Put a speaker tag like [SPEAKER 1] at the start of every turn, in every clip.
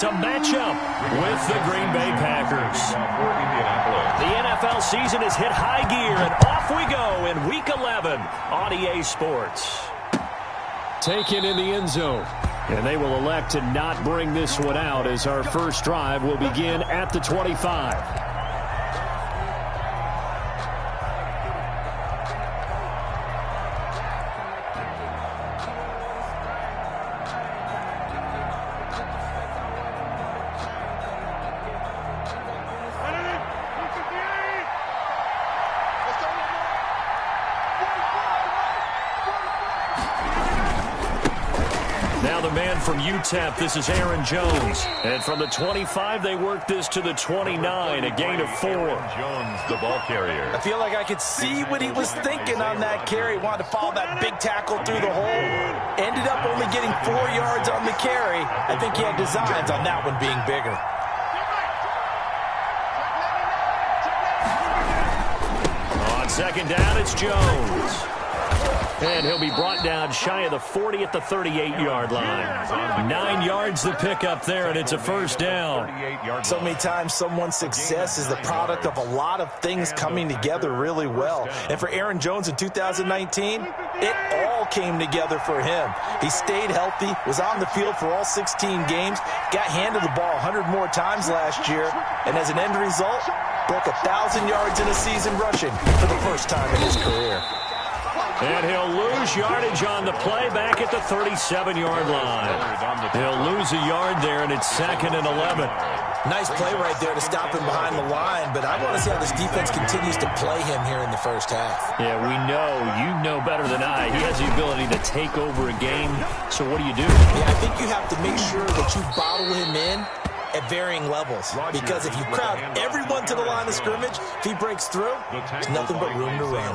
[SPEAKER 1] To match up with the Green Bay Packers. The NFL season has hit high gear, and off we go in Week 11 on EA Sports. Taken in the end zone. And they will elect to not bring this one out as our first drive will begin at the 25. Now the man from UTEP, this is Aaron Jones. And from the 25, they work this to the 29, a gain of 4.
[SPEAKER 2] Jones, the ball carrier.
[SPEAKER 3] I feel like I could see what he was thinking on that carry. Wanted to follow that big tackle through the hole. Ended up only getting 4 yards on the carry. I think he had designs on that one being bigger.
[SPEAKER 1] On second down, it's Jones. And he'll be brought down shy of the 40 at the 38-yard line. 9 yards to pick up there, and it's a first down.
[SPEAKER 3] So many times someone's success is the product of a lot of things coming together really well. And for Aaron Jones in 2019, it all came together for him. He stayed healthy, was on the field for all 16 games, got handed the ball 100 more times last year, and as an end result, broke 1,000 yards in a season rushing for the first time in his career.
[SPEAKER 1] And he'll lose yardage on the play back at the 37-yard line. He'll lose a yard there, and it's 2nd and 11.
[SPEAKER 3] Nice play right there to stop him behind the line, but I want to see how this defense continues to play him here in the first half.
[SPEAKER 1] Yeah, we know. You know better than I. He has the ability to take over a game. So what do you do?
[SPEAKER 3] Yeah, I think you have to make sure that you bottle him in at varying levels. Because if you crowd everyone to the line of scrimmage, if he breaks through, there's nothing but room to run.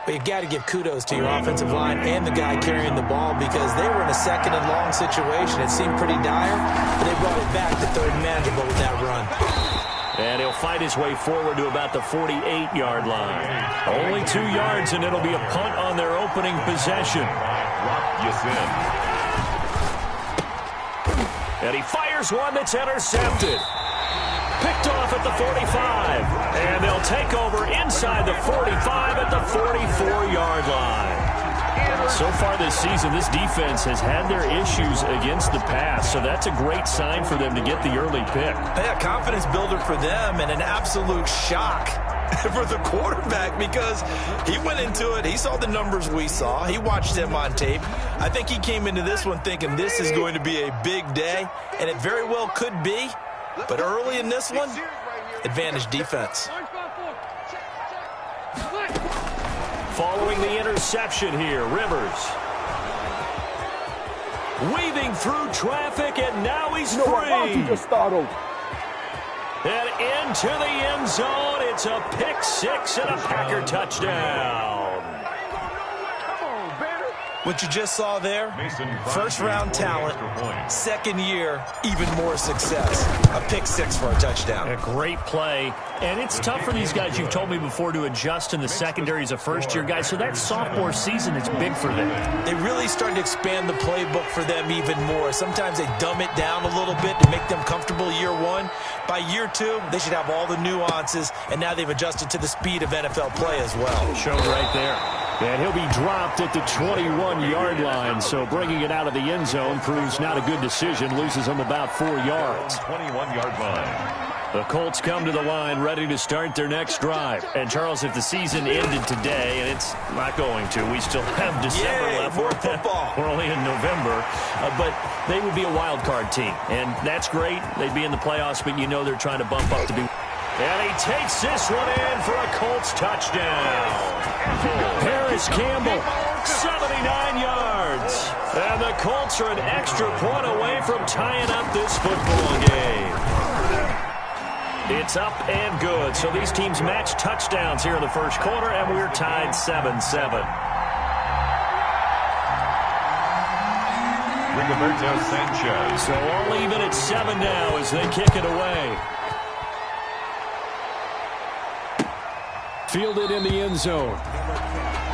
[SPEAKER 3] But you've got to give kudos to your offensive line and the guy carrying the ball because they were in a 2nd and long situation. It seemed pretty dire, but they brought it back to 3rd and manageable with that run.
[SPEAKER 1] And he'll fight his way forward to about the 48-yard line. Only 2 yards, and it'll be a punt on their opening possession. And he fires one that's intercepted. Picked off at the 45. And they'll take over inside the 45 at the 44-yard line. So far this season, this defense has had their issues against the pass, so that's a great sign for them to get the early pick.
[SPEAKER 3] Yeah, confidence builder for them and an absolute shock for the quarterback because he went into it. He saw the numbers we saw. He watched them on tape. I think he came into this one thinking this is going to be a big day, and it very well could be. But early in this one, advantage defense.
[SPEAKER 1] Following the interception here, Rivers. Weaving through traffic, and now he's free. And into the end zone, it's a pick six and a Packer touchdown.
[SPEAKER 3] What you just saw there, first-round talent, 2nd year, even more success. A pick six for a touchdown.
[SPEAKER 1] A great play. And it's tough for these guys, you've told me before, to adjust in the secondary as a first-year guy. So that sophomore season is big for them.
[SPEAKER 3] They really started to expand the playbook for them even more. Sometimes they dumb it down a little bit to make them comfortable year one. By year 2, they should have all the nuances, and now they've adjusted to the speed of NFL play as well.
[SPEAKER 1] Showed right there. And he'll be dropped at the 21-yard line, so bringing it out of the end zone proves not a good decision. Loses him about 4 yards.
[SPEAKER 2] 21-yard line.
[SPEAKER 1] The Colts come to the line ready to start their next drive. And, Charles, if the season ended today, and it's not going to, we still have December left.
[SPEAKER 3] More football.
[SPEAKER 1] We're only in November. But they would be a wild card team, and that's great. They'd be in the playoffs, but you know they're trying to bump up to be. And he takes this one in for a Colts touchdown. Harris Campbell, 79 yards. And the Colts are an extra point away from tying up this football game. It's up and good. So these teams match touchdowns here in the first quarter, and we're tied 7-7.
[SPEAKER 2] Rigoberto Sanchez.
[SPEAKER 1] So all even at 7 now as they kick it away. Fielded in the end zone.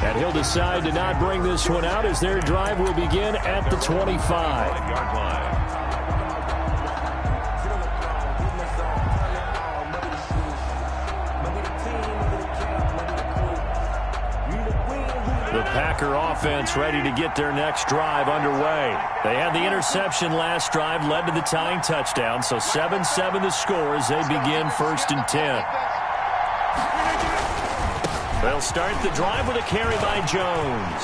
[SPEAKER 1] And he'll decide to not bring this one out as their drive will begin at the 25. Packer offense ready to get their next drive underway. They had the interception last drive, led to the tying touchdown, so 7-7 the score as they begin 1st and 10. They'll start the drive with a carry by Jones.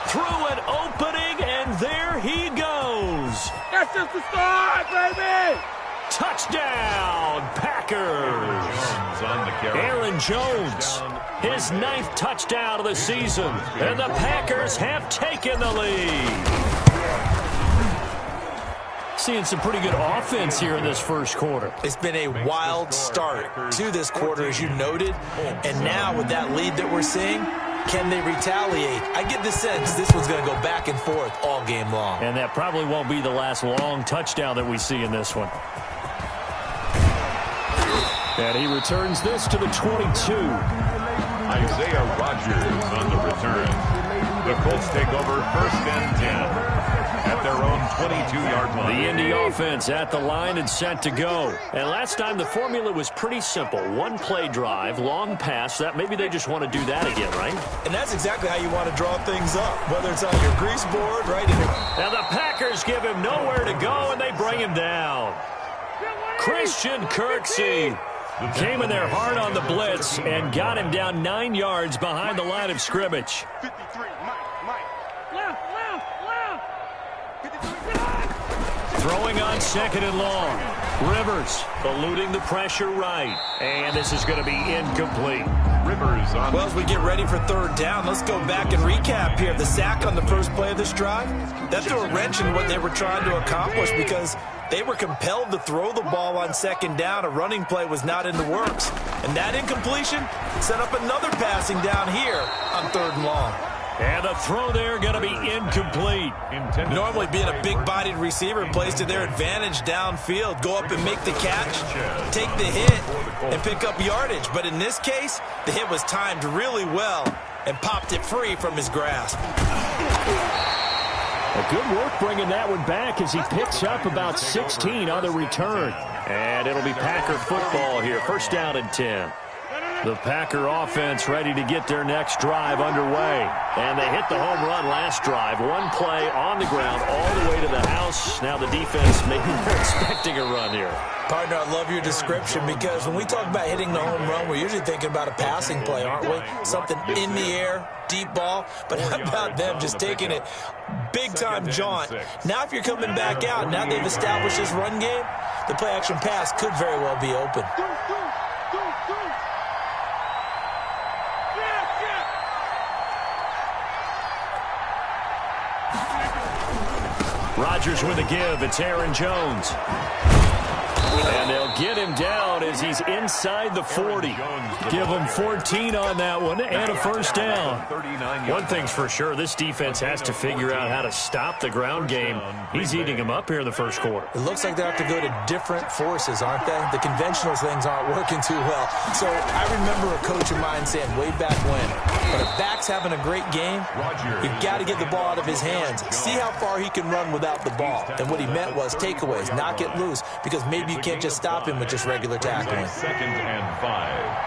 [SPEAKER 1] Through an opening, and there he goes.
[SPEAKER 4] That's just the start, baby!
[SPEAKER 1] Touchdown, Packers! Aaron Jones, his 9th touchdown of the season, and the Packers have taken the lead. Seeing some pretty good offense here in this first quarter.
[SPEAKER 3] It's been a wild start to this quarter, as you noted, and now with that lead that we're seeing, can they retaliate? I get the sense this one's going to go back and forth all game long.
[SPEAKER 1] And that probably won't be the last long touchdown that we see in this one. And he returns this to the 22.
[SPEAKER 2] Isaiah Rodgers on the return. The Colts take over 1st and 10 at their own 22-yard line.
[SPEAKER 1] The Indy offense at the line and set to go. And last time the formula was pretty simple. 1-play drive, long pass. That maybe they just want to do that again, right?
[SPEAKER 3] And that's exactly how you want to draw things up, whether it's on your grease board, right?
[SPEAKER 1] Now the Packers give him nowhere to go, and they bring him down. Christian Kirksey came in there hard on the blitz and got him down 9 yards behind the line of scrimmage.
[SPEAKER 4] 53, Mike. Left. 53.
[SPEAKER 1] Throwing on 2nd and long. Rivers eluding the pressure right. And this is going to be incomplete.
[SPEAKER 2] Rivers on.
[SPEAKER 3] Well, as we get ready for 3rd down, let's go back and recap here. The sack on the first play of this drive, that threw a wrench in what they were trying to accomplish because they were compelled to throw the ball on 2nd down. A running play was not in the works. And that incompletion set up another passing down here on 3rd and long.
[SPEAKER 1] And the throw there going to be incomplete.
[SPEAKER 3] Normally being a big-bodied receiver plays to their advantage downfield. Go up and make the catch, take the hit, and pick up yardage. But in this case, the hit was timed really well and popped it free from his grasp.
[SPEAKER 1] A good work bringing that one back as he picks up about 16 on the return. And it'll be Packer football here. 1st down and 10. The Packer offense ready to get their next drive underway. And they hit the home run last drive. 1 play on the ground all the way to the house. Now the defense, maybe they're expecting a run here.
[SPEAKER 3] Partner, I love your description because when we talk about hitting the home run, we're usually thinking about a passing play, aren't we? Something in the air, deep ball. But how about them just taking it big-time jaunt? Now if you're coming back out, now they've established this run game, the play-action pass could very well be open.
[SPEAKER 1] Rodgers with a give. It's Aaron Jones. And they'll get him down as he's inside the 40. Give him 14 on that one and a 1st down. One thing's for sure, this defense has to figure out how to stop the ground game. He's eating them up here in the first quarter.
[SPEAKER 3] It looks like they have to go to different forces, aren't they? The conventional things aren't working too well. So I remember a coach of mine saying way back when, but if back's having a great game, you've got to get the ball out of his hands. See how far he can run without the ball. And what he meant was takeaways, knock it loose, because maybe you can't just stop him with just regular tackling.
[SPEAKER 2] 2nd and 5.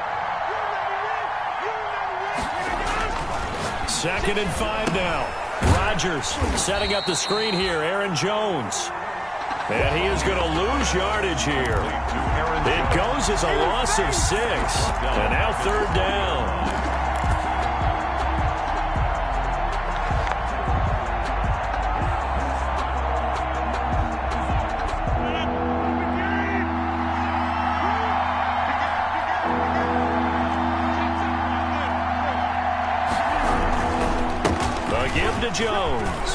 [SPEAKER 1] 2nd and 5 now. Rodgers setting up the screen here. Aaron Jones. And he is going to lose yardage here. It goes as a loss of 6. And now 3rd down. Give to Jones.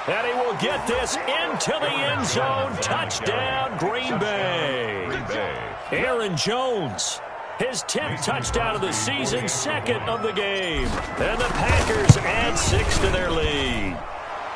[SPEAKER 1] And he will get this into the end zone. Touchdown, Green Bay. Aaron Jones, his 10th touchdown of the season, 2nd of the game. And the Packers add 6 to their lead.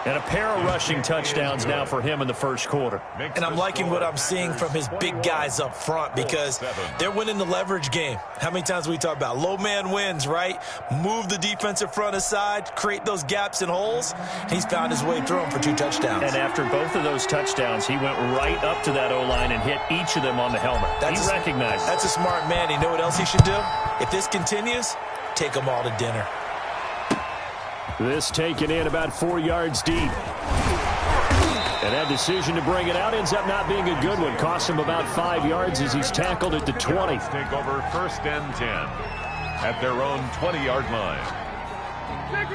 [SPEAKER 1] And a pair of rushing touchdowns now for him in the first quarter.
[SPEAKER 3] And I'm liking what I'm seeing from his big guys up front because they're winning the leverage game. How many times we talk about low man wins, right? Move the defensive front aside, create those gaps and holes. He's found his way through them for 2 touchdowns.
[SPEAKER 1] And after both of those touchdowns, he went right up to that O-line and hit each of them on the helmet. He recognized it.
[SPEAKER 3] That's a smart man. You know what else he should do? If this continues, take them all to dinner.
[SPEAKER 1] This taken in about 4 yards deep. And that decision to bring it out ends up not being a good one. Costs him about 5 yards as he's tackled at the 20.
[SPEAKER 2] Take over 1st and 10 at their own 20-yard line.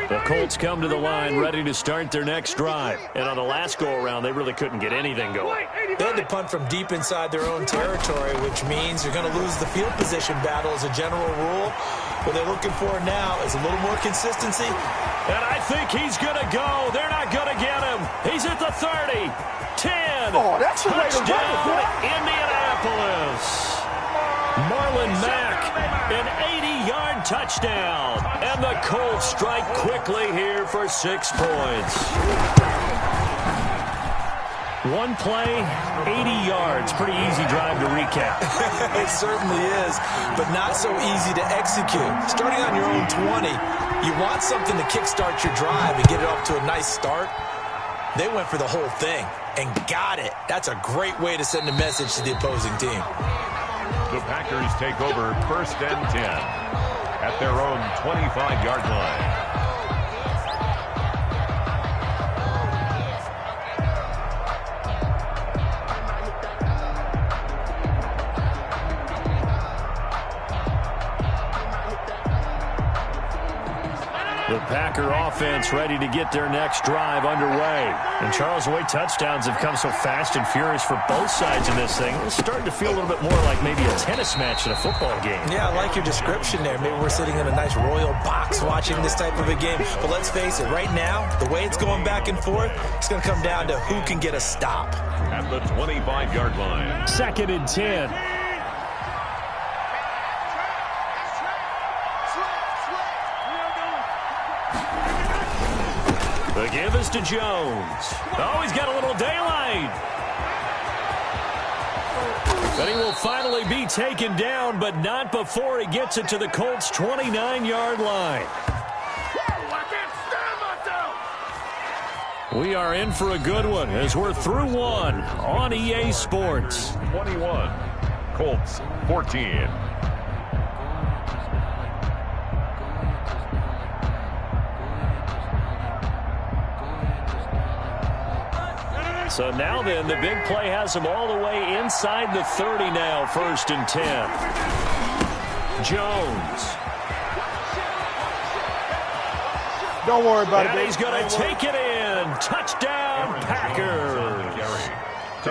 [SPEAKER 1] The Colts come to the line ready to start their next drive. And on the last go-around, they really couldn't get anything going.
[SPEAKER 3] They had to punt from deep inside their own territory, which means you're going to lose the field position battle as a general rule. What they're looking for now is a little more consistency.
[SPEAKER 1] And I think he's going to go. They're not going to get him. He's at the 30, 10.
[SPEAKER 4] Oh, that's the way to run it, boy.
[SPEAKER 1] Indianapolis. Marlon Mack, an 80-yard touchdown. And the Colts strike quickly here for 6 points. One play, 80 yards. Pretty easy drive to recap.
[SPEAKER 3] It certainly is, but not so easy to execute. Starting on your own 20, you want something to kickstart your drive and get it off to a nice start. They went for the whole thing and got it. That's a great way to send a message to the opposing team.
[SPEAKER 2] The Packers take over 1st and 10 at their own 25-yard line.
[SPEAKER 1] The Packer offense ready to get their next drive underway. And Charles, the way touchdowns have come so fast and furious for both sides in this thing, it's starting to feel a little bit more like maybe a tennis match in a football game.
[SPEAKER 3] Yeah, I like your description there. Maybe we're sitting in a nice royal box watching this type of a game. But let's face it, right now, the way it's going back and forth, it's going to come down to who can get a stop.
[SPEAKER 2] At the 25-yard line.
[SPEAKER 1] 2nd and 10. The give is to Jones. Oh, he's got a little daylight. But he will finally be taken down, but not before he gets it to the Colts' 29-yard line. We are in for a good one as we're through one on EA Sports.
[SPEAKER 2] 21, Colts 14.
[SPEAKER 1] So now then, the big play has him all the way inside the 30 now, 1st and 10. Jones.
[SPEAKER 4] Don't worry about it.
[SPEAKER 1] And he's going to take it in. Touchdown, Packers.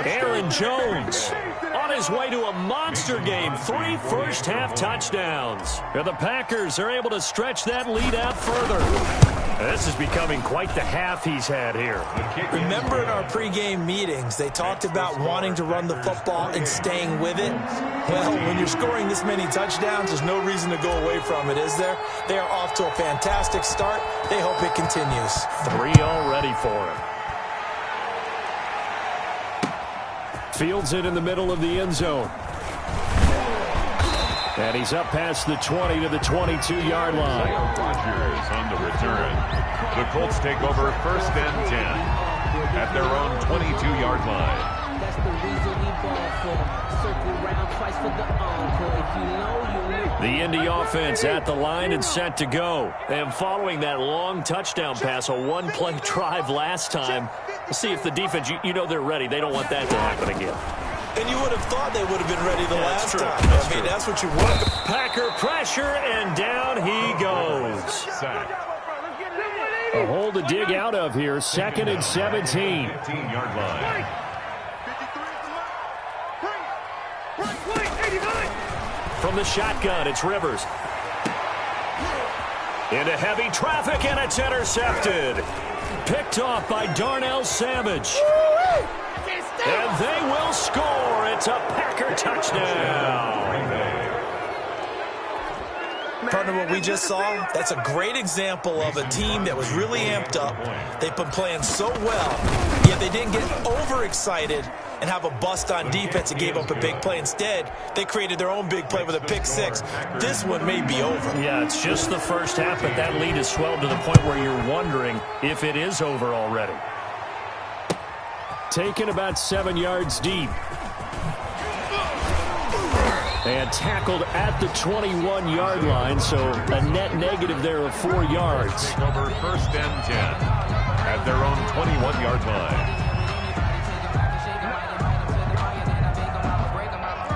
[SPEAKER 1] Aaron Jones on his way to a monster game. 3 first-half touchdowns. And the Packers are able to stretch that lead out further. This is becoming quite the half he's had here.
[SPEAKER 3] Remember in our pregame meetings, they talked about wanting to run the football and staying with it? Well, when you're scoring this many touchdowns, there's no reason to go away from it, is there? They are off to a fantastic start. They hope it continues.
[SPEAKER 1] 3 already for him. Fields it in the middle of the end zone. And he's up past the 20 to the 22-yard line.
[SPEAKER 2] Rodgers on the return. The Colts take over 1st and 10 at their own 22-yard line.
[SPEAKER 5] That's the reason we ball for. Circle round twice for the encore. If you know, you know.
[SPEAKER 1] The Indy offense at the line and set to go. And following that long touchdown pass, a one-play drive last time, we'll see if the defense, you know they're ready. They don't want that to happen again.
[SPEAKER 3] And you would have thought they would have been ready the last time.
[SPEAKER 1] I
[SPEAKER 3] mean, that's what you want.
[SPEAKER 1] Packer pressure, and down he goes.
[SPEAKER 2] Sack.
[SPEAKER 1] A hole to dig out of here. 2nd and 17.
[SPEAKER 2] 15-yard line.
[SPEAKER 1] From the shotgun, it's Rivers. Into heavy traffic, and it's intercepted. Picked off by Darnell Savage. And they will score. It's a Packer touchdown.
[SPEAKER 3] Partner, what we just saw, that's a great example of a team that was really amped up. They've been playing so well, yet they didn't get overexcited and have a bust on defense and gave up a big play. Instead, they created their own big play with a pick six. This one may be over.
[SPEAKER 1] Yeah, it's just the first half, but that lead has swelled to the point where you're wondering if it is over already. Taken about 7 yards deep. And tackled at the 21-yard line, so a net negative there of 4 yards.
[SPEAKER 2] Over 1st and 10 at their own 21-yard line.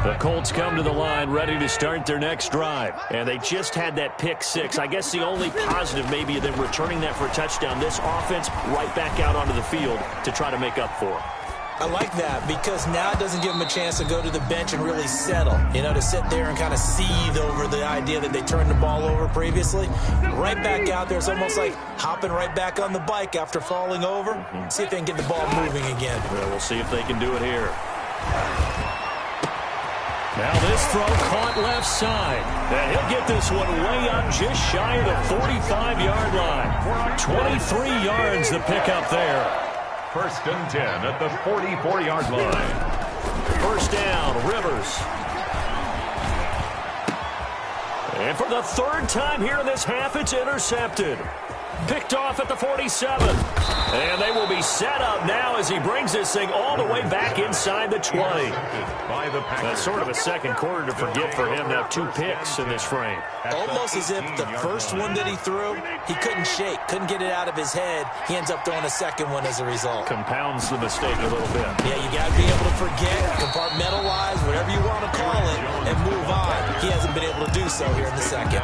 [SPEAKER 1] The Colts come to the line ready to start their next drive. And they just had that pick six. I guess the only positive maybe of them returning that for a touchdown. This offense right back out onto the field to try to make up for it.
[SPEAKER 3] I like that because now it doesn't give them a chance to go to the bench and really settle. You know, to sit there and kind of seethe over the idea that they turned the ball over previously. Right back out there. It's almost like hopping right back on the bike after falling over. See if they can get the ball moving again.
[SPEAKER 1] Well, we'll see if they can do it here. Now this throw caught left side. And he'll get this one way up just shy of the 45-yard line. 23 yards the pickup there.
[SPEAKER 2] 1st and 10 at the 44-yard line.
[SPEAKER 1] First down, Rivers. And for the 3rd time here in this half, it's intercepted. Picked off at the 47. And they will be set up now as he brings this thing all the way back inside the 20. That's sort of a second quarter to forget for him. Now 2 picks in this frame.
[SPEAKER 3] Almost as if the first one that he threw, he couldn't shake, couldn't get it out of his head. He ends up throwing a second one as a result.
[SPEAKER 1] Compounds the mistake a little bit.
[SPEAKER 3] Yeah, you got to be able to forget, compartmentalize, whatever you want to call it, and move on. He hasn't been able to do so here in the second.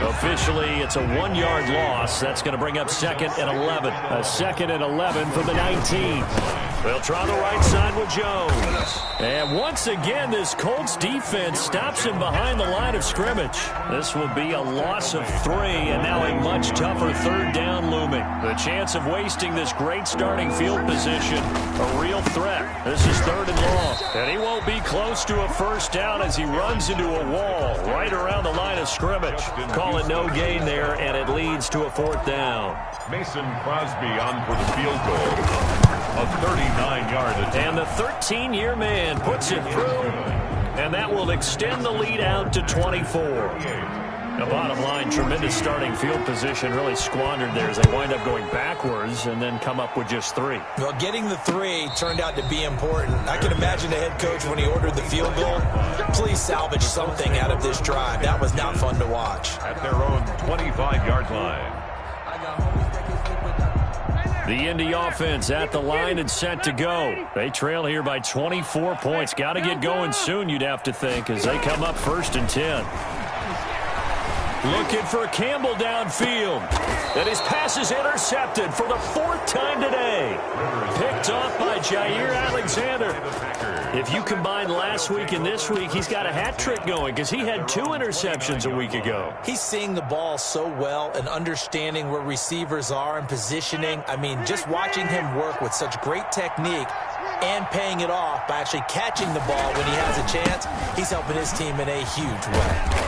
[SPEAKER 1] Officially, it's a 1-yard loss. That's going to bring up 2nd and 11. A 2nd and 11 for the 19. They'll try the right side with Jones. And once again, this Colts defense stops him behind the line of scrimmage. This will be a loss of 3, and now a much tougher 3rd down looming. The chance of wasting this great starting field position, a real threat. This is 3rd and long. And he won't be close to a 1st down as he runs into a wall right around the line of scrimmage. Call it no gain there, and it leads to a 4th down.
[SPEAKER 2] Mason Crosby on for the field goal. A 39-yard attempt.
[SPEAKER 1] And the 13-year man puts it through, and that will extend the lead out to 24. The bottom line, tremendous starting field position, really squandered there as they wind up going backwards and then come up with just 3.
[SPEAKER 3] Well, getting the 3 turned out to be important. I can imagine the head coach when he ordered the field goal. Please salvage something out of this drive. That was not fun to watch.
[SPEAKER 2] At their own 25-yard line.
[SPEAKER 1] The Indy offense at the line and set to go. They trail here by 24 points. Got to get going soon, you'd have to think, as they come up 1st and 10. Looking for Campbell downfield. And his pass is intercepted for the 4th time today. Picked off by Jair Alexander. If you combine last week and this week, he's got a hat trick going because he had 2 interceptions a week ago.
[SPEAKER 3] He's seeing the ball so well and understanding where receivers are and positioning. I mean, just watching him work with such great technique and paying it off by actually catching the ball when he has a chance, he's helping his team in a huge way.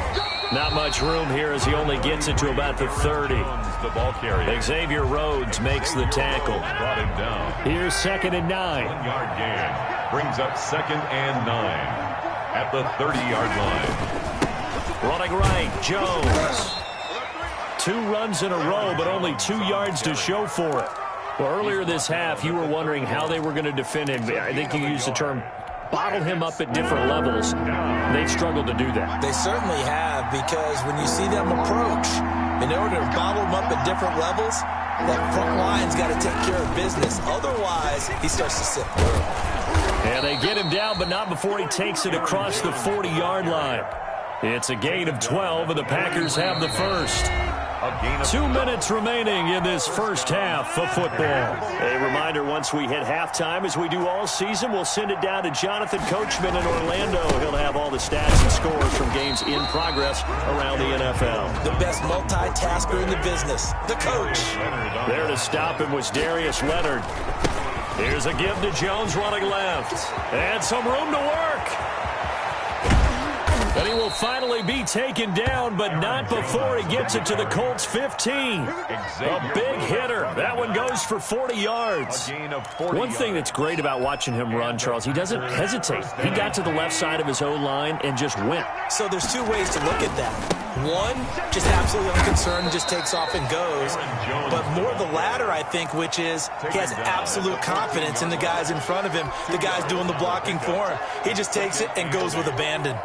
[SPEAKER 1] Not much room here as he only gets it to about the 30.
[SPEAKER 2] The ball carrier.
[SPEAKER 1] Xavier Rhodes makes the tackle.
[SPEAKER 2] Brought him down.
[SPEAKER 1] Here's 2nd and 9.
[SPEAKER 2] 1-yard gain. Brings up 2nd and 9 at the 30-yard line.
[SPEAKER 1] Running right, Jones. 2 runs in a row, but only 2 yards to show for it. Well, earlier this half, you were wondering how they were going to defend him. I think you used the term bottle him up at different levels. They've struggled to do that.
[SPEAKER 3] They certainly have, because when you see them approach, in order to bottle him up at different levels, that front line's got to take care of business. Otherwise, he starts to slip through.
[SPEAKER 1] And they get him down, but not before he takes it across the 40-yard line. It's a gain of 12, and the Packers have the first. 2 minutes remaining in this first half of football. A reminder, once we hit halftime, as we do all season, we'll send it down to Jonathan Coachman in Orlando. He'll have all the stats and scores from games in progress around the NFL.
[SPEAKER 3] The best multitasker in the business, the coach.
[SPEAKER 1] There to stop him was Darius Leonard. Here's a give to Jones running left. And some room to work. And he will finally be taken down, but not before he gets it to the Colts 15. A big hitter. That one goes for 40 yards. One thing that's great about watching him run, Charles, he doesn't hesitate. He got to the left side of his O-line and just went.
[SPEAKER 3] So there's two ways to look at that. One, just absolutely unconcerned, just takes off and goes. But more the latter, I think, which is he has absolute confidence in the guys in front of him, the guys doing the blocking for him. He just takes it and goes with abandon.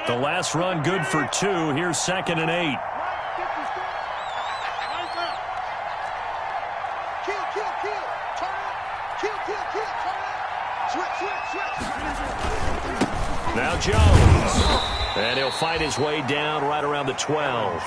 [SPEAKER 1] The last run good for 2. Here's 2nd and 8. Now Jones. And he'll fight his way down right around the 12.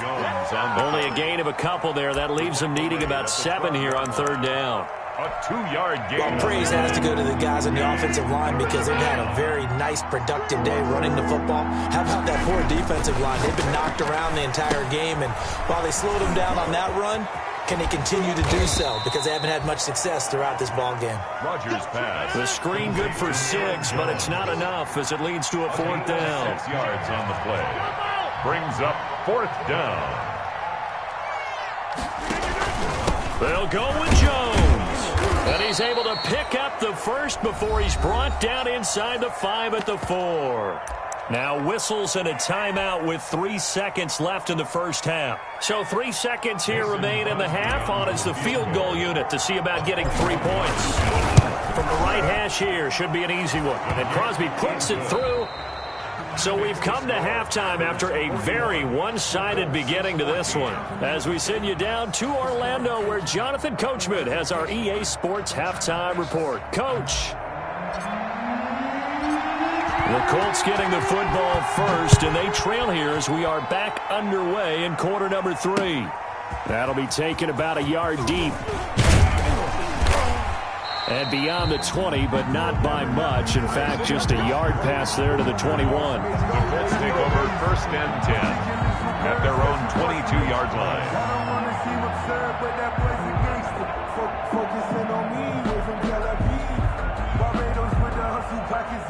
[SPEAKER 1] Only a gain of a couple there. That leaves him needing about 7 here on 3rd down.
[SPEAKER 2] A 2-yard gain.
[SPEAKER 3] Well, praise has to go to the guys on the offensive line because they've had a very nice, productive day running the football. How about that poor defensive line? They've been knocked around the entire game, and while they slowed them down on that run, can they continue to do so? Because they haven't had much success throughout this ball game.
[SPEAKER 2] Rodgers pass.
[SPEAKER 1] The screen good for 6, but it's not enough as it leads to a 4th down.
[SPEAKER 2] 6 yards on the play. Brings up 4th down.
[SPEAKER 1] They'll go with Jones. And he's able to pick up the first before he's brought down inside the 5 at the 4. Now whistles and a timeout with 3 seconds left in the first half. So 3 seconds here remain in the half on as the field goal unit to see about getting 3 points. From the right hash here, should be an easy one. And Crosby puts it through. So we've come to halftime after a very one-sided beginning to this one. As we send you down to Orlando where Jonathan Coachman has our EA Sports Halftime Report. Coach. The Colts getting the football first, and they trail here as we are back underway in quarter number 3. That'll be taken about a yard deep. And beyond the 20, but not by much. In fact, just a yard pass there to the 21.
[SPEAKER 2] The Colts take over 1st and 10 at their own 22-yard line.
[SPEAKER 6] I don't want to seem absurd, but that boy's a gangster. Focusing on me, we're from Tel Aviv. Barbados with the hustle pockets,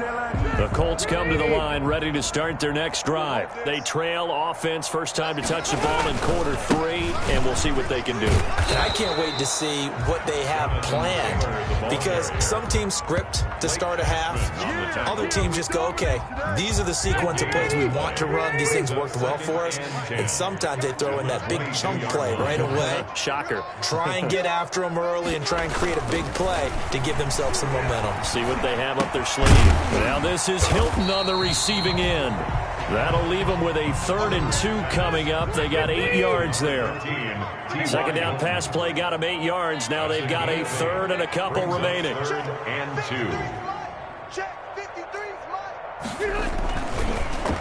[SPEAKER 1] The Colts come to the line ready to start their next drive. They trail offense, first time to touch the ball in quarter 3, and we'll see what they can do.
[SPEAKER 3] And I can't wait to see what they have planned because some teams script to start a half. Other teams just go, okay, these are the sequence of plays we want to run. These things worked well for us. And sometimes they throw in that big chunk play right away.
[SPEAKER 1] Shocker.
[SPEAKER 3] Try and get after them early and try and create a big play to give themselves some momentum.
[SPEAKER 1] See what they have up their sleeve. Now this is Hilton on the receiving end. That'll leave them with a 3rd and 2 coming up. They got 8 yards there. 2nd down pass play got them 8 yards. Now they've got a 3rd and a couple remaining.
[SPEAKER 2] 3rd and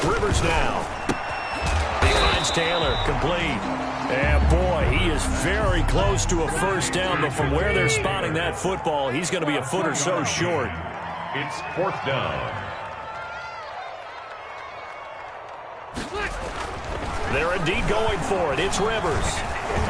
[SPEAKER 2] 2.
[SPEAKER 1] Rivers now. He finds Taylor, complete. And boy, he is very close to a 1st down, but from where they're spotting that football, he's going to be a foot or so short.
[SPEAKER 2] It's 4th down.
[SPEAKER 1] They're indeed going for it. It's Rivers.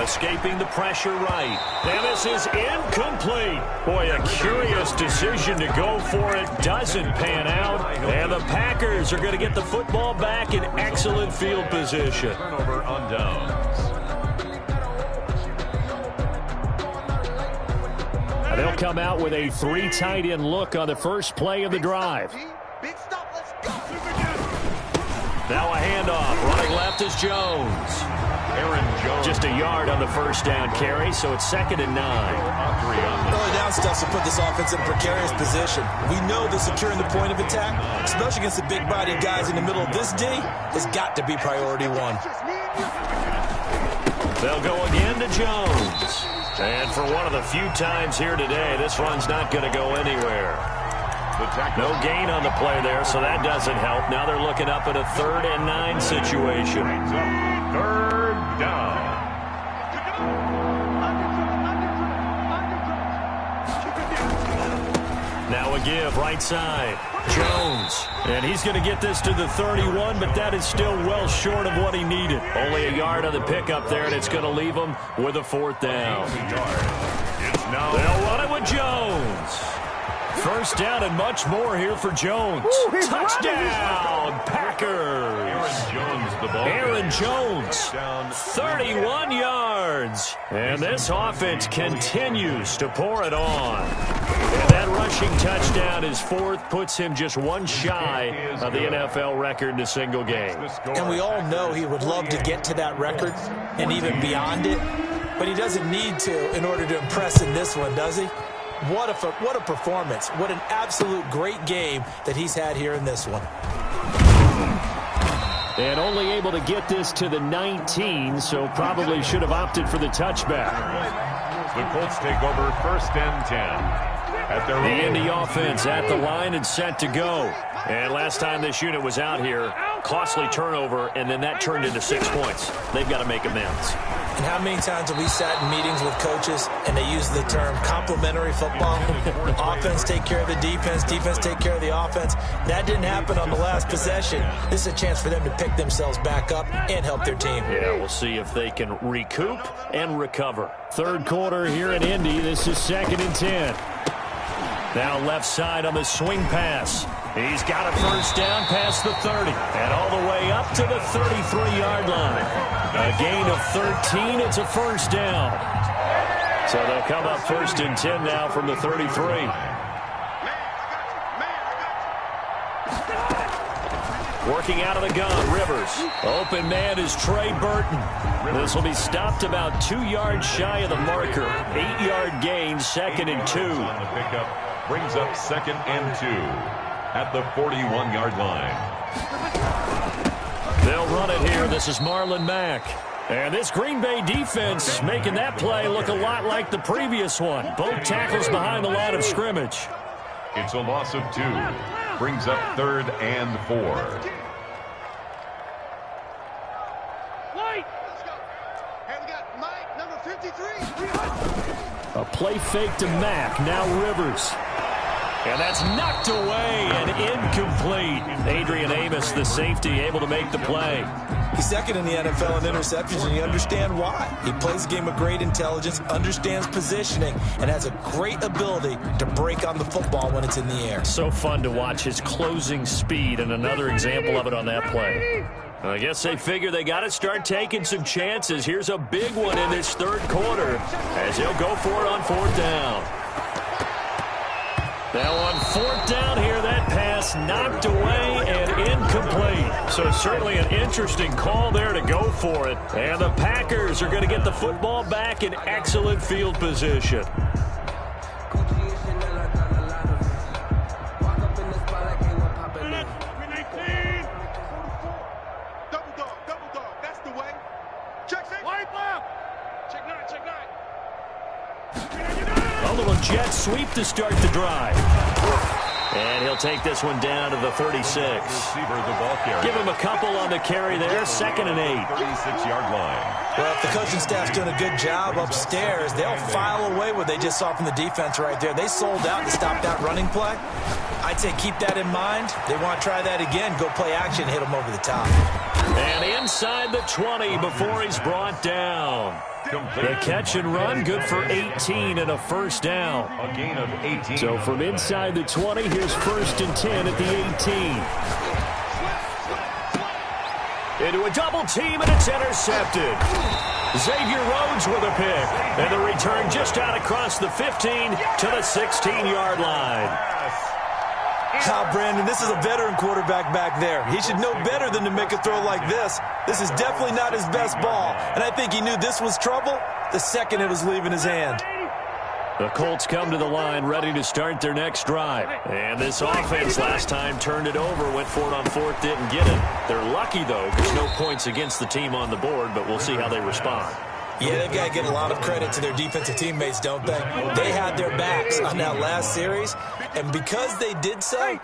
[SPEAKER 1] Escaping the pressure right. And this is incomplete. Boy, a curious decision to go for it. Doesn't pan out. And the Packers are going to get the football back in excellent field position.
[SPEAKER 2] Turnover on downs.
[SPEAKER 1] And they'll come out with a 3 tight end look on the first play of the drive. Now a handoff. Running left is Jones.
[SPEAKER 2] Aaron Jones.
[SPEAKER 1] Just a yard on the 1st down carry, so it's 2nd and 9.
[SPEAKER 3] Early down stuff to put this offense in a precarious position. We know that securing the point of attack, especially against the big-bodied guys in the middle of this D, has got to be priority 1.
[SPEAKER 1] They'll go again to Jones. And for one of the few times here today, this run's not going to go anywhere. No gain on the play there, so that doesn't help. Now they're looking up at a 3rd and 9 situation.
[SPEAKER 2] 3rd down.
[SPEAKER 1] Now a give, right side. Jones. And he's going to get this to the 31, but that is still well short of what he needed. Only a yard on the pickup there, and it's going to leave him with a 4th down. They'll run it with Jones. First down and much more here for Jones. Touchdown, Packers. Aaron Jones, 31 yards. And this offense continues to pour it on. And that rushing touchdown is 4th, puts him just one shy of the NFL record in a single game.
[SPEAKER 3] And we all know he would love to get to that record and even beyond it, but he doesn't need to in order to impress in this one, does he? What a performance. What an absolute great game that he's had here in this one.
[SPEAKER 1] And only able to get this to the 19, so probably should have opted for the touchback.
[SPEAKER 2] The Colts take over 1st and 10.
[SPEAKER 1] The Indy offense at the line and set to go. And last time this unit was out here, costly turnover, and then that turned into 6 points. They've got to make amends.
[SPEAKER 3] And how many times have we sat in meetings with coaches and they use the term complementary football? Offense take care of the defense, defense take care of the offense. That didn't happen on the last possession. This is a chance for them to pick themselves back up and help their team.
[SPEAKER 1] Yeah, we'll see if they can recoup and recover. 3rd quarter here in Indy. This is 2nd and 10. Now left side on the swing pass. He's got a first down past the 30 and all the way up to the 33-yard line. A gain of 13. It's a first down. So they'll come up 1st and 10 now from the 33. Working out of the gun, Rivers. Open man is Trey Burton. This will be stopped about 2 yards shy of the marker. 8-yard gain, 2nd and 2.
[SPEAKER 2] On the pickup brings up 2nd and 2 at the 41-yard line.
[SPEAKER 1] They'll run it here. This is Marlon Mack. And this Green Bay defense making that play look a lot like the previous one. Both tackles behind the line of scrimmage.
[SPEAKER 2] It's a loss of 2. Brings up 3rd and 4. A play fake to Mack. Now Rivers.
[SPEAKER 1] And that's knocked away and incomplete. Adrian Amos, the safety, able to make the play.
[SPEAKER 3] He's 2nd in the NFL in interceptions, and you understand why. He plays a game with great intelligence, understands positioning, and has a great ability to break on the football when it's in the air.
[SPEAKER 1] So fun to watch his closing speed, and another example of it on that play. I guess they figure they got to start taking some chances. Here's a big one in this 3rd quarter as he'll go for it on 4th down. Now on 4th down here, that pass knocked away and incomplete. So certainly an interesting call there to go for it. And the Packers are going to get the football back in excellent field position. A little jet sweep to start the drive. And he'll take this one down to the 36. Give him a couple on the carry there. 2nd and 8.
[SPEAKER 2] 36-yard line.
[SPEAKER 3] Well, if the coaching staff's doing a good job upstairs, they'll file away what they just saw from the defense right there. They sold out to stop that running play. I'd say keep that in mind. They want to try that again. Go play action, hit them over the top.
[SPEAKER 1] And inside the 20 before he's brought down. The catch and run, good for 18 and a first down.
[SPEAKER 2] A gain of 18.
[SPEAKER 1] So from inside the 20, here's 1st and 10 at the 18. Into a double team, and it's intercepted. Xavier Rhodes with a pick. And the return just out across the 15 to the 16-yard line.
[SPEAKER 3] Kyle Brandon, this is a veteran quarterback back there. He should know better than to make a throw like this. This is definitely not his best ball, and I think he knew this was trouble the second it was leaving his hand.
[SPEAKER 1] The Colts come to the line ready to start their next drive. And this offense last time turned it over, went for it on 4th, didn't get it. They're lucky, though. There's no points against the team on the board, but we'll see how they respond.
[SPEAKER 3] Yeah, they've got to get a lot of credit to their defensive teammates, don't they? They had their backs on that last series, and because they did so,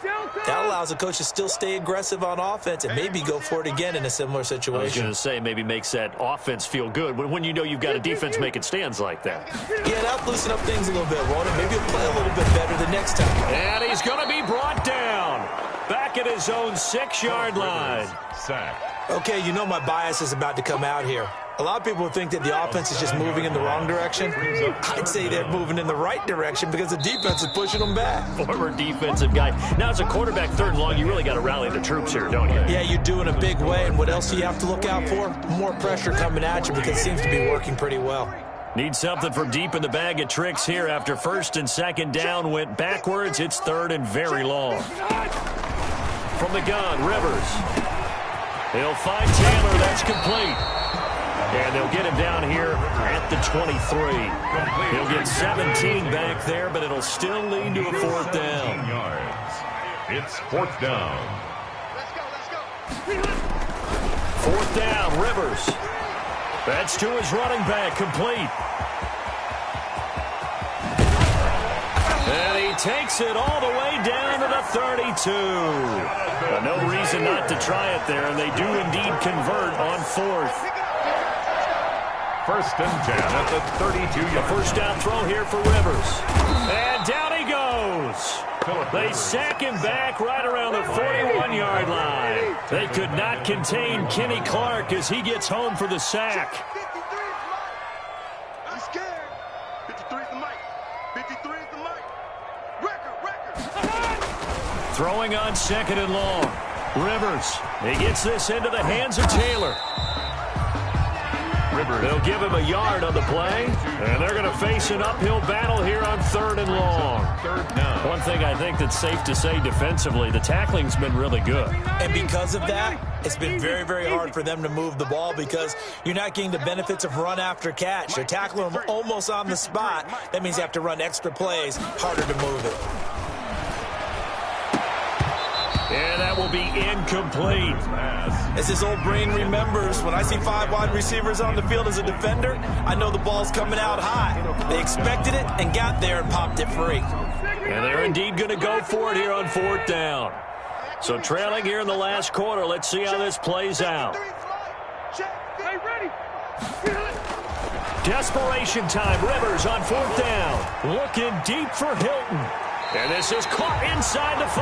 [SPEAKER 3] that allows the coach to still stay aggressive on offense and maybe go for it again in a similar situation.
[SPEAKER 1] I was going to say maybe makes that offense feel good when you know you've got a defense making stands like that.
[SPEAKER 3] Yeah, that'll loosen up things a little bit, won't it? Maybe he'll play a little bit better the next time.
[SPEAKER 1] And he's going to be brought down back at his own 6-yard line.
[SPEAKER 2] Sack.
[SPEAKER 3] Okay, you know my bias is about to come out here. A lot of people think that the offense is just moving in the wrong direction. I'd say they're moving in the right direction because the defense is pushing them back.
[SPEAKER 1] Former defensive guy. Now, as a quarterback, 3rd and long, you really got to rally the troops here, don't you?
[SPEAKER 3] Yeah, you do in a big way. And what else do you have to look out for? More pressure coming at you because it seems to be working pretty well.
[SPEAKER 1] Need something from deep in the bag of tricks here after 1st and 2nd down went backwards. It's 3rd and very long. From the gun, Rivers. He'll find Taylor. That's complete. And they'll get him down here at the 23. He'll get 17 back there, but it'll still lead to a 4th down.
[SPEAKER 2] It's 4th down.
[SPEAKER 1] 4th down, Rivers. That's to his running back, complete. And he takes it all the way down to the 32. But no reason not to try it there, and they do indeed convert on 4th.
[SPEAKER 2] 1st and 10 at the 32-yard.
[SPEAKER 1] The first down throw here for Rivers. And down he goes. They sack him back right around the 41-yard line. They could not contain Kenny Clark as he gets home for the sack.
[SPEAKER 6] I'm scared. 53 is the mic. 53 is the mic. Record.
[SPEAKER 1] Throwing on 2nd and long. Rivers. He gets this into the hands of Taylor. They'll give him a yard on the play, and they're going to face an uphill battle here on 3rd and long. One thing I think that's safe to say defensively, the tackling's been really good.
[SPEAKER 3] And because of that, it's been very, very hard for them to move the ball because you're not getting the benefits of run after catch. They're tackling them almost on the spot. That means you have to run extra plays, harder to move it.
[SPEAKER 1] And that will be incomplete.
[SPEAKER 3] As his old brain remembers, when I see 5 wide receivers on the field as a defender, I know the ball's coming out high. They expected it and got there and popped it free.
[SPEAKER 1] And they're indeed going to go for it here on 4th down. So trailing here in the last quarter, let's see how this plays out. Desperation time. Rivers on 4th down. Looking deep for Hilton. And this is caught inside the 5.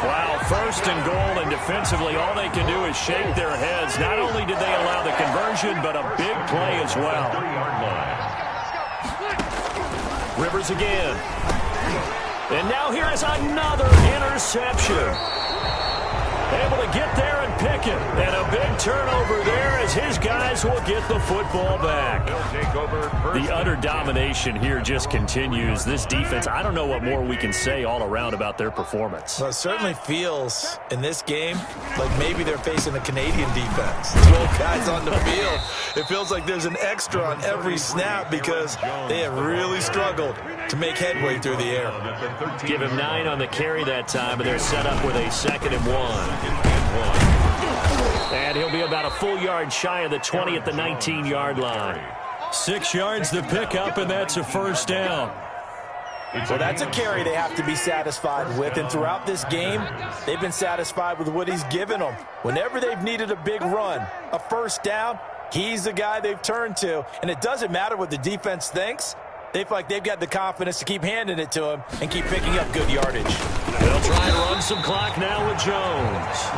[SPEAKER 1] Wow, 1st and goal, and defensively all they can do is shake their heads. Not only did they allow the conversion, but a big play as well. Rivers again. And now here is another interception. Able to get there and pick it. And a big turnover there as his guys will get the football back. The utter domination here just continues. This defense, I don't know what more we can say all around about their performance.
[SPEAKER 3] Well, it certainly feels in this game like maybe they're facing a Canadian defense. 12 guys on the field. It feels like there's an extra on every snap because they have really struggled to make headway through the air.
[SPEAKER 1] Give him 9 on the carry that time, and they're set up with a 2nd and 1. And he'll be about a full yard shy of the 20 at the 19-yard line. 6 yards to pick up, and that's a 1st down.
[SPEAKER 3] So that's a carry they have to be satisfied with. And throughout this game, they've been satisfied with what he's given them. Whenever they've needed a big run, a 1st down, he's the guy they've turned to. And it doesn't matter what the defense thinks. They feel like they've got the confidence to keep handing it to him and keep picking up good yardage.
[SPEAKER 1] They'll try and run some clock now with Jones.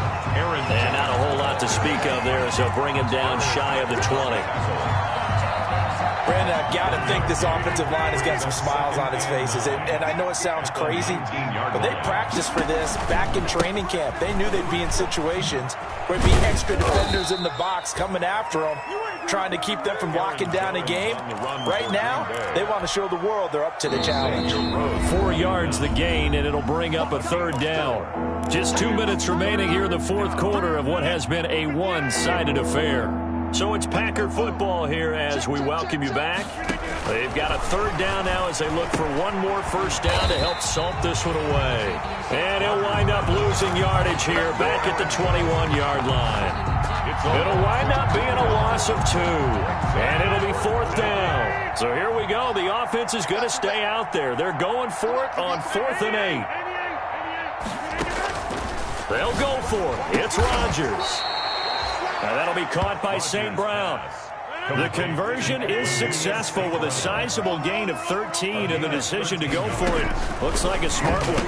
[SPEAKER 1] And not a whole lot to speak of there as they'll bring him down shy of the 20.
[SPEAKER 3] Brandon, I've got to think this offensive line has got some smiles on its faces. And I know it sounds crazy, but they practiced for this back in training camp. They knew they'd be in situations where there'd be extra defenders in the box coming after them, trying to keep them from locking down a game. Right now, they want to show the world they're up to the challenge.
[SPEAKER 1] 4 yards the gain, and it'll bring up a 3rd down. Just 2 minutes remaining here in the 4th quarter of what has been a one-sided affair. So it's Packer football here as we welcome you back. They've got a 3rd down now as they look for one more 1st down to help salt this one away. And he'll wind up losing yardage here back at the 21-yard line. It'll wind up being a loss loss of 2. And it'll be 4th down. So here we go. The offense is going to stay out there. They're going for it on 4th and 8. They'll go for it. It's Rodgers. Now that'll be caught by St. Brown. The conversion is successful with a sizable gain of 13, and the decision to go for it looks like a smart one.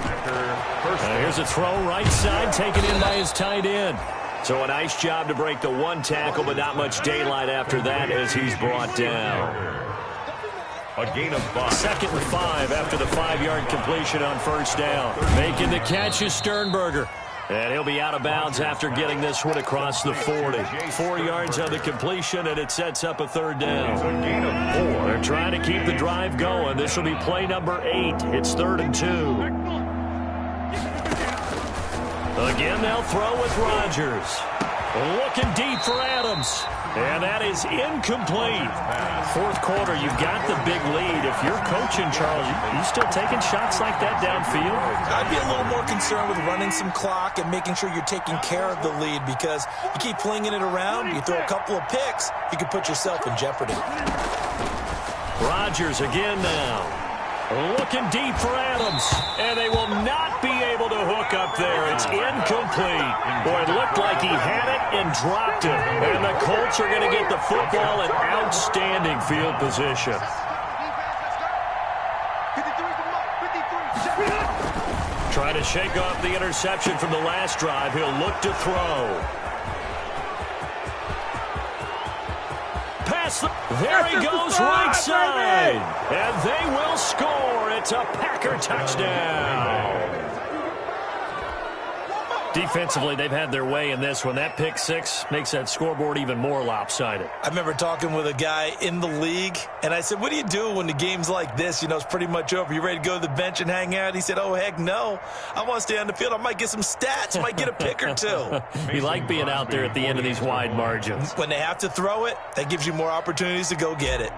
[SPEAKER 1] Here's a throw right side taken in by his tight end. So a nice job to break the 1 tackle, but not much daylight after that as he's brought down.
[SPEAKER 2] A gain of 5.
[SPEAKER 1] 2nd and 5 after the 5-yard completion on 1st down. Making the catch is Sternberger. And he'll be out of bounds after getting this one across the 40. 4 yards on the completion, and it sets up a 3rd down.
[SPEAKER 2] It's a gain of 4.
[SPEAKER 1] They're trying to keep the drive going. This will be play number 8. It's 3rd and 2. Again, they'll throw with Rodgers. Looking deep for Adams. And that is incomplete. 4th quarter, you've got the big lead. If you're coaching, Charles, you still taking shots like that downfield?
[SPEAKER 3] I'd be a little more concerned with running some clock and making sure you're taking care of the lead, because you keep flinging it around, you throw a couple of picks, you can put yourself in jeopardy.
[SPEAKER 1] Rodgers again now. Looking deep for Adams. And they will not be able to hook up there. It's incomplete. Boy, it looked like he had it and dropped it. And the Colts are going to get the football in outstanding field position. Trying to shake off the interception from the last drive. He'll look to throw. There he goes right side. And they will score. It's a Packer touchdown. Defensively, they've had their way in this one. That pick 6 makes that scoreboard even more lopsided.
[SPEAKER 3] I remember talking with a guy in the league, and I said, what do you do when the game's like this? You know, it's pretty much over. You ready to go to the bench and hang out? He said, oh, heck no. I want to stay on the field. I might get some stats. Might get a pick or 2.
[SPEAKER 1] You like being out there at the end of these wide margins.
[SPEAKER 3] When they have to throw it, that gives you more opportunities to go get it.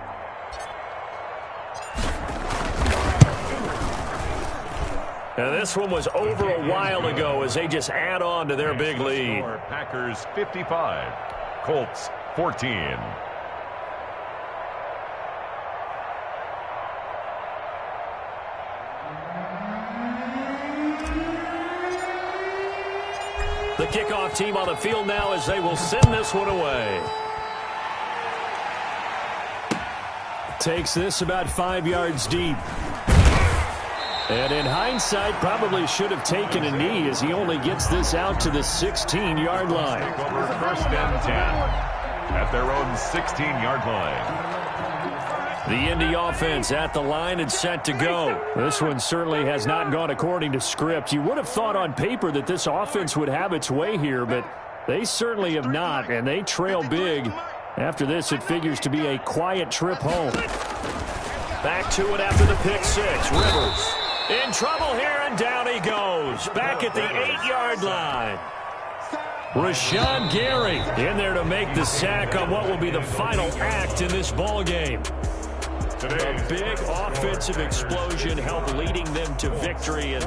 [SPEAKER 1] Now, this one was over a while ago as they just add on to their big lead.
[SPEAKER 2] Packers 55, Colts 14.
[SPEAKER 1] The kickoff team on the field now as they will send this one away. Takes this about 5 yards deep. And in hindsight, probably should have taken a knee as he only gets this out to the 16-yard line.
[SPEAKER 2] Take over 1st and 10 at their own 16-yard line.
[SPEAKER 1] The Indy offense at the line and set to go. This one certainly has not gone according to script. You would have thought on paper that this offense would have its way here, but they certainly have not, and they trail big. After this, it figures to be a quiet trip home. Back to it after the pick 6. Rivers in trouble here, and down he goes. Back at the 8-yard line. Rashawn Gary in there to make the sack on what will be the final act in this ball game. A big offensive explosion helped leading them to victory. And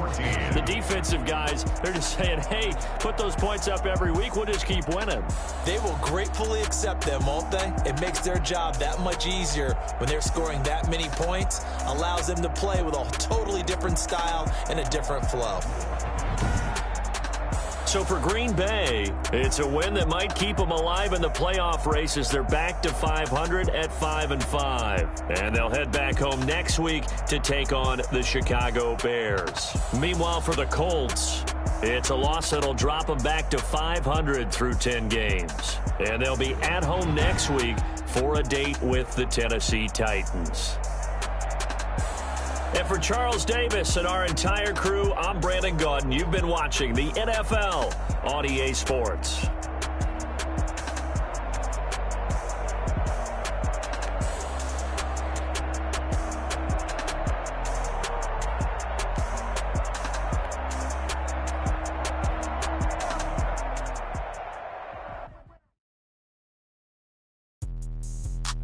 [SPEAKER 1] the defensive guys, they're just saying, hey, put those points up every week. We'll just keep winning.
[SPEAKER 3] They will gratefully accept them, won't they? It makes their job that much easier when they're scoring that many points. Allows them to play with a totally different style and a different flow.
[SPEAKER 1] So for Green Bay, it's a win that might keep them alive in the playoff race as they're back to 500 at 5-5. And they'll head back home next week to take on the Chicago Bears. Meanwhile, for the Colts, it's a loss that'll drop them back to 500 through 10 games. And they'll be at home next week for a date with the Tennessee Titans. And for Charles Davis and our entire crew, I'm Brandon Gaudin. You've been watching the NFL on EA Sports.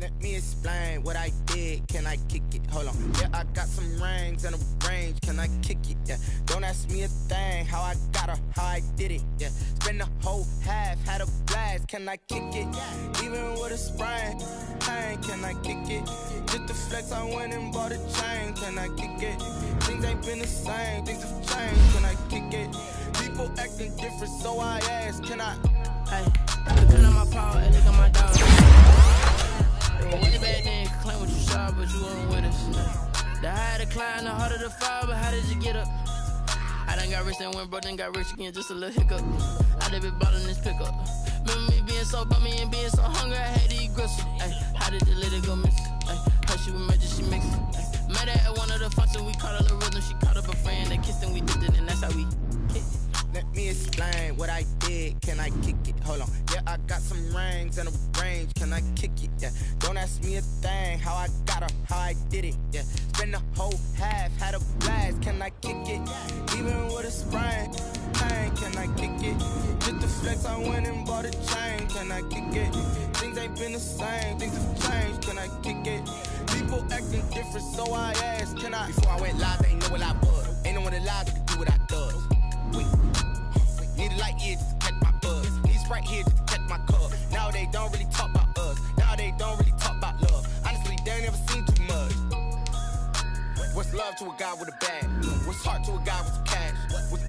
[SPEAKER 7] Let me explain what I did. Can I kick it? Hold on. Yeah, I got some rings and a range. Can I kick it? Yeah. Don't ask me a thing. How I got her, how I did it. Yeah. Spend the whole half, had a blast. Can I kick it? Even with a Can I kick it? Just the flex, I went and bought a chain. Can I kick it? Things ain't been the same, things have changed. Can I kick it? People acting different, so I ask, can I?
[SPEAKER 5] Hey, look at my power, and look at my dog. Way back then, you could claim what you saw, but you weren't with us. The higher the climb, the harder the fall, but how did you get up? I done got rich and went broke, then got rich again, just a little hiccup. I done been ballin' this pickup. Remember me being so bummy and being so hungry, I had to eat gristle. Ay, how did the lady go miss? Ay, how she was magic, she mixed. Met her at one of the functions, we caught her the rhythm, she caught up a friend, they kissed and we did it, and that's how we kicked it.
[SPEAKER 7] Let me explain what I did. Can I kick it? Hold on. Yeah, I got some rings and a range. Can I kick it? Yeah. Don't ask me a thing. How I got her, how I did it. Yeah. Spend the whole half, had a blast. Can I kick it? Even with a sprain. Hey, can I kick it? Just the flex, I went and bought a chain. Can I kick it? Things ain't been the same. Things have changed. Can I kick it? People acting different, so I asked, can I? Before I went live, they ain't know what I was. Ain't no one alive that could do what I does. Wait. Need a light here just to catch my buzz. Need Sprite here just to catch my cup. Now they don't really talk about us. Now they don't really talk about love. Honestly, they ain't never seen too much. What's love to a guy with a bag? What's heart to a guy with some cash? What's